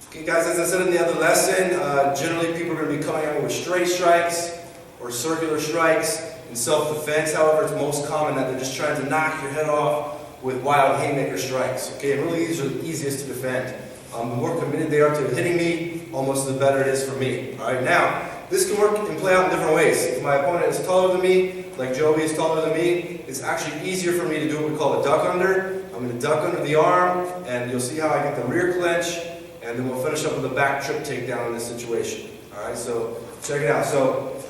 Okay guys, as I said in the other lesson, generally people are going to be coming at me with straight strikes or circular strikes in self-defense. However, it's most common that they're just trying to knock your head off with wild haymaker strikes. Okay, and really these are the easiest to defend. The more committed they are to hitting me, almost the better it is for me. Alright, now, this can work and play out in different ways. If my opponent is taller than me, like Joey is taller than me, it's actually easier for me to do what we call a duck under. I'm going to duck under the arm, and you'll see how I get the rear clinch, and then we'll finish up with a back trip takedown in this situation. Alright, so check it out. So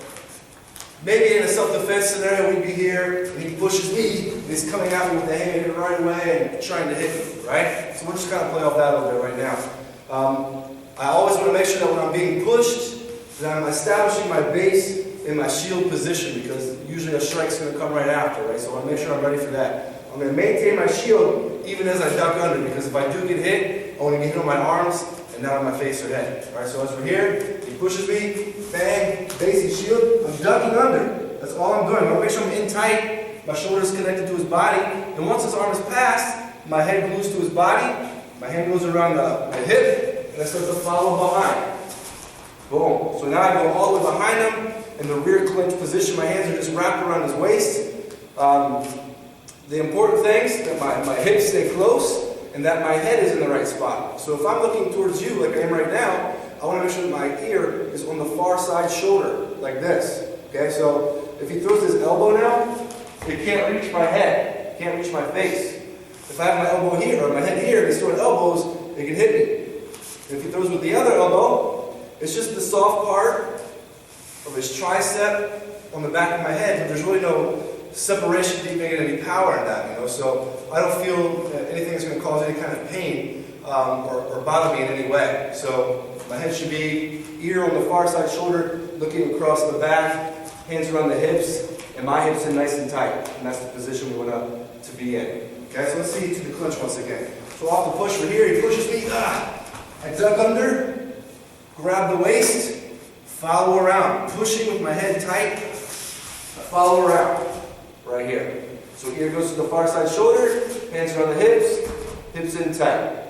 maybe in a self-defense scenario, we'd be here, and he pushes me, and he's coming at me with the haymaker right away and trying to hit me, right? So we'll just kind of play off that a little bit right now. I always want to make sure that when I'm being pushed, that I'm establishing my base in my shield position, because usually a strike's going to come right after, right? So I want to make sure I'm ready for that. I'm going to maintain my shield even as I duck under, because if I do get hit, I want to get hit on my arms and not on my face or head. Alright, so as we're here, he pushes me, bang, base and shield, I'm ducking under. That's all I'm doing. I want to make sure I'm in tight, my shoulder's connected to his body, and once his arm is passed, my head glues to his body, my hand goes around the hip, and I start to follow behind. Boom. So now I go all the way behind him in the rear clinch position. My hands are just wrapped around his waist. The important thing is that my hips stay close and that my head is in the right spot. So if I'm looking towards you like I am right now, I want to make sure that my ear is on the far side shoulder, like this. Okay, so if he throws his elbow now, it can't reach my head, it can't reach my face. If I have my elbow here, or my head here, and he's throwing elbows, it can hit me. And if he throws with the other elbow, it's just the soft part of his tricep on the back of my head, but there's really no separation to even get any power in that, you know. So I don't feel anything that's going to cause any kind of pain or bother me in any way. So my head should be ear on the far side shoulder, looking across the back, hands around the hips, and my hips are nice and tight. And that's the position we want to be in. Okay, so let's see to the clinch once again. So off the push, we're here, he pushes me, I duck under, grab the waist, follow around, pushing with my head tight, follow around, right here. So ear goes to the far side shoulder, hands around the hips, hips in tight.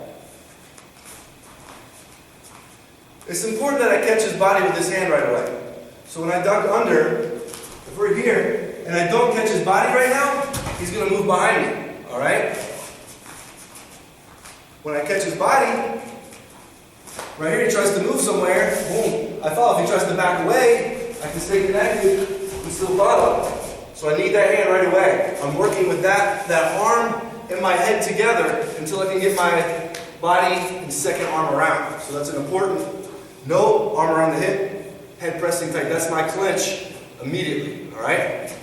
It's important that I catch his body with this hand right away. So when I duck under, if we're here, and I don't catch his body right now, he's going to move behind me, alright? When I catch his body, right here he tries to move somewhere, boom, I follow. If he tries to back away, I can stay connected and still follow. So I need that hand right away. I'm working with that arm and my head together until I can get my body and second arm around. So that's an important note. Arm around the hip, head pressing tight. That's my clinch immediately, alright?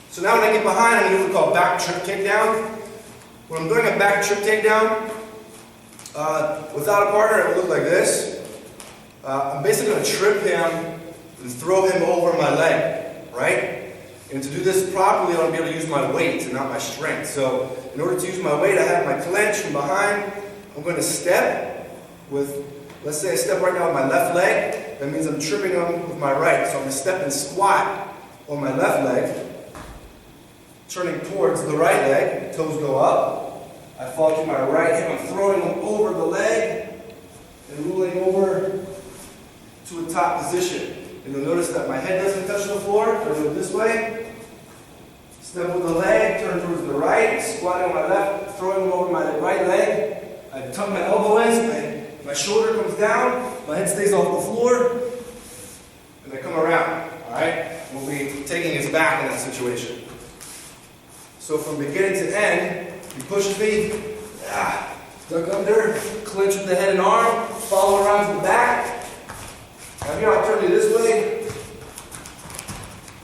So now when I get behind, I'm going to do what we call back trip takedown. When I'm doing a back trip takedown, without a partner, it will look like this. I'm basically going to trip him and throw him over my leg, right? And to do this properly, I want to be able to use my weight and not my strength. So in order to use my weight, I have my clinch from behind. I'm going to step with, let's say I step right now with my left leg. That means I'm tripping him with my right. So I'm going to step and squat on my left leg, turning towards the right leg, toes go up. I fall to my right hip, I'm throwing him over the leg and rolling over to a top position. And you'll notice that my head doesn't touch the floor. I go this way, step with the leg, turn towards the right, squatting on my left, throwing him over my right leg. I tuck my elbow in, my shoulder comes down, my head stays off the floor, and I come around. Alright? We'll be taking his back in that situation. So from beginning to end, he pushes me, duck under, clinch with the head and arm, follow around to the back. Now here I'll turn you this way.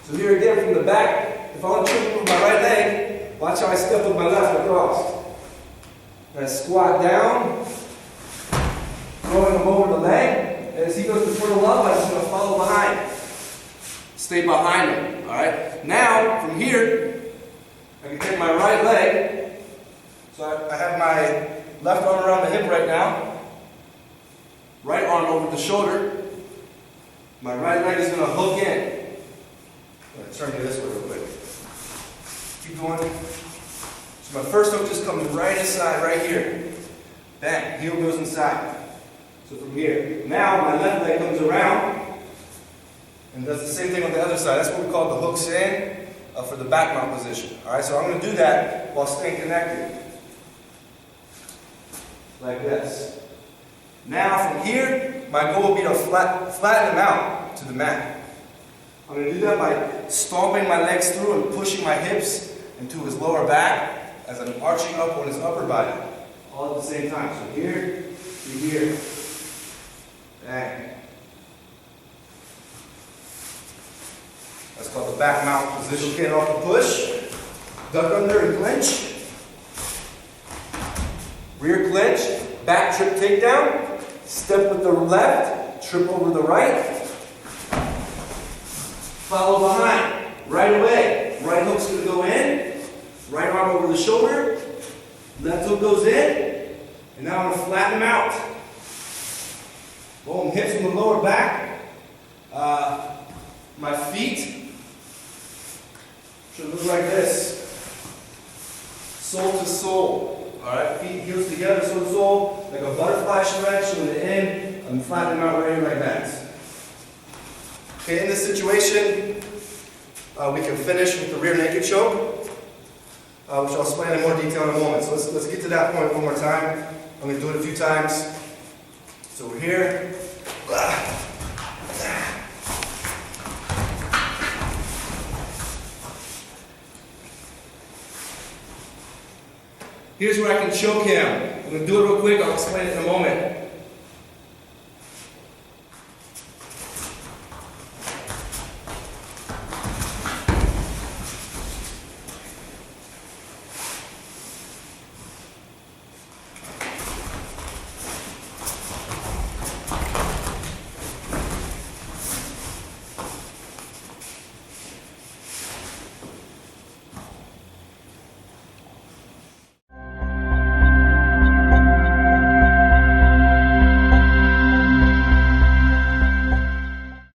So here again from the back, if I want to trip with my right leg, watch how I step with my left across. And I squat down, throwing him over the leg, and as he goes to twirl up, I'm just going to follow behind. Stay behind him, alright? Now, from here, I can take my right leg, so I have my left arm around the hip right now, right arm over the shoulder, my right leg is going to hook in. I'm going to turn you this way real quick. Keep going. So my first hook just comes right inside, right here. Bang, heel goes inside. So from here. Now my left leg comes around and does the same thing on the other side. That's what we call the hooks in for the back mount position. Alright, so I'm going to do that while staying connected. Like this. Now from here, my goal will be to flatten him out to the mat. I'm going to do that by stomping my legs through and pushing my hips into his lower back as I'm arching up on his upper body. All at the same time. So here to here. Bang. That's called the back mount position. Get off the push. Duck under and clinch. Rear clinch. Back trip takedown. Step with the left. Trip over the right. Follow behind. Right away. Right hook's going to go in. Right arm over the shoulder. Left hook goes in. And now I'm going to flatten him out. Boom. Hips from the lower back. My feet should look like this. Sole to sole. Alright, feet, heels together, sole to sole. Like a butterfly stretch, so in the end, I'm flattening out right here like that. Okay, in this situation, we can finish with the rear naked choke, which I'll explain in more detail in a moment. So let's get to that point one more time. I'm going to do it a few times. So we're here. Here's where I can choke him. I'm going to do it real quick. I'll explain it in a moment.